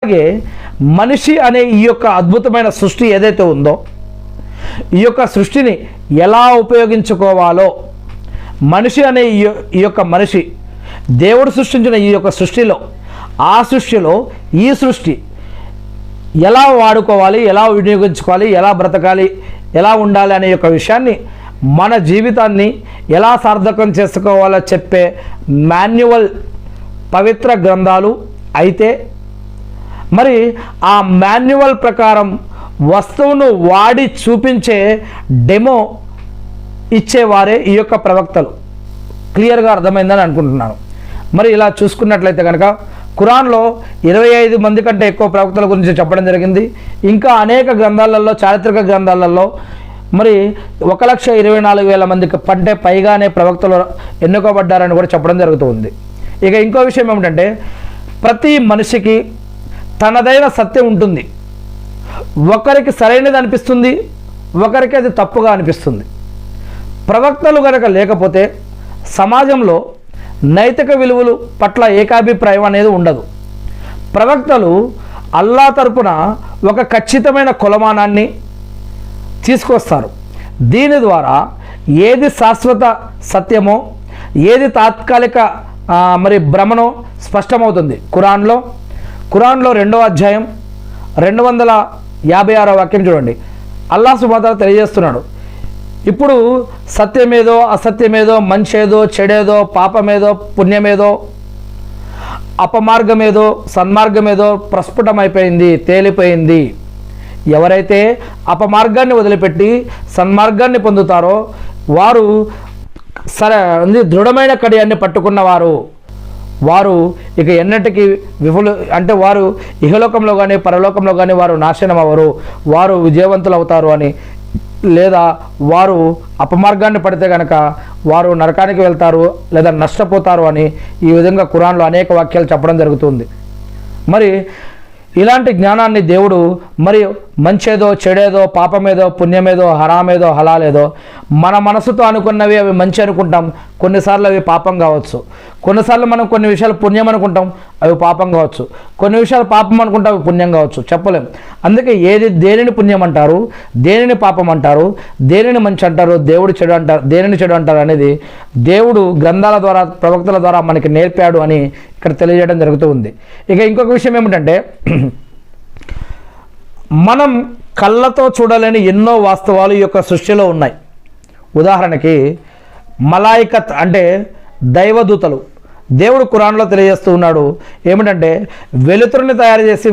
అలాగే మనిషి అనే ఈ యొక్క అద్భుతమైన సృష్టి ఏదైతే ఉందో ఈ యొక్క సృష్టిని ఎలా ఉపయోగించుకోవాలో మనిషి అనే ఈ యొక్క మనిషి దేవుడు సృష్టించిన ఈ యొక్క సృష్టిలో ఆ సృష్టిలో ఈ సృష్టి ఎలా వాడుకోవాలి, ఎలా వినియోగించుకోవాలి, ఎలా బ్రతకాలి, ఎలా ఉండాలి అనే యొక్క విషయాన్ని మన జీవితాన్ని ఎలా సార్థకం చేసుకోవాలో చెప్పే మాన్యువల్ పవిత్ర గ్రంథాలు అయితే మరి ఆ మాన్యువల్ ప్రకారం వస్తువును వాడి చూపించే డెమో ఇచ్చేవారే ఈ యొక్క ప్రవక్తలు. క్లియర్గా అర్థమైందని అనుకుంటున్నాను. మరి ఇలా చూసుకున్నట్లయితే కనుక ఖురాన్లో 25 మంది కంటే ఎక్కువ ప్రవక్తల గురించి చెప్పడం జరిగింది. ఇంకా అనేక గ్రంథాలలో, చారిత్రక గ్రంథాలలో మరి 1,24,000 మందికి కంటే పైగానే ప్రవక్తలు ఎన్నుకోబడ్డారని కూడా చెప్పడం జరుగుతుంది. ఇక ఇంకో విషయం ఏమిటంటే ప్రతి మనిషికి తనదైన సత్యం ఉంటుంది. ఒకరికి సరైనది అనిపిస్తుంది, ఒకరికి అది తప్పుగా అనిపిస్తుంది. ప్రవక్తలు కనుక లేకపోతే సమాజంలో నైతిక విలువలు పట్ల ఏకాభిప్రాయం అనేది ఉండదు. ప్రవక్తలు అల్లా తరపున ఒక ఖచ్చితమైన కొలమానాన్ని తీసుకొస్తారు. దీని ద్వారా ఏది శాశ్వత సత్యమో ఏది తాత్కాలిక మరి భ్రమనో స్పష్టమవుతుంది. ఖురాన్లో 2వ అధ్యాయం 256వ వాక్యం చూడండి. అల్లాహ్ సుబ్హానహు వ తఆలా తెలియజేస్తున్నాడు, ఇప్పుడు సత్యమేదో అసత్యమేదో, మంచేదో చెడేదో, పాపమేదో పుణ్యమేదో, అపమార్గమేదో సన్మార్గమేదో ప్రస్ఫుటమైపోయింది, తేలిపోయింది. ఎవరైతే అపమార్గాన్ని వదిలిపెట్టి సన్మార్గాన్ని పొందుతారో వారు దృఢమైన కడియాన్ని పట్టుకున్నవారు, వారు ఇక ఎన్నటికీ అంటే వారు ఇహలోకంలో కానీ పరలోకంలో కానీ వారు నాశనం అవ్వరు, వారు విజయవంతులు అవుతారు అని. లేదా వారు అపమార్గాన్ని పడితే కనుక వారు నరకానికి వెళ్తారు లేదా నష్టపోతారు అని ఈ విధంగా ఖురాన్లో అనేక వాక్యాలు చెప్పడం జరుగుతుంది. మరి ఇలాంటి జ్ఞానాన్ని దేవుడు మరి మంచేదో చెడేదో, పాపమేదో పుణ్యమేదో, హరామేదో హలాలేదో మన మనసుతో అనుకున్నవి అవి మంచి అనుకుంటాం, కొన్నిసార్లు అవి పాపం కావచ్చు. కొన్నిసార్లు మనం కొన్ని విషయాలు పుణ్యం అనుకుంటాం, అవి పాపం కావచ్చు. కొన్ని విషయాలు పాపం అనుకుంటాం, అవి పుణ్యం కావచ్చు, చెప్పలేం. అందుకే దేనిని పుణ్యం అంటారు, దేనిని పాపం అంటారు, దేనిని మంచి అంటారు, దేనిని చెడు అంటారు అనేది దేవుడు గ్రంథాల ద్వారా ప్రవక్తల ద్వారా మనకి నేర్పాడు అని ఇక్కడ తెలియజేయడం జరుగుతూ ఉంది. ఇక ఇంకొక విషయం ఏమిటంటే మనం కళ్ళతో చూడలేని ఎన్నో వాస్తవాలు ఈ యొక్క సృష్టిలో ఉన్నాయి. ఉదాహరణకి మలాయికత్ అంటే దైవదూతలు. దేవుడు ఖురాన్లో తెలియజేస్తూ ఉన్నాడు ఏమిటంటే వెలుతురుని తయారు చేసి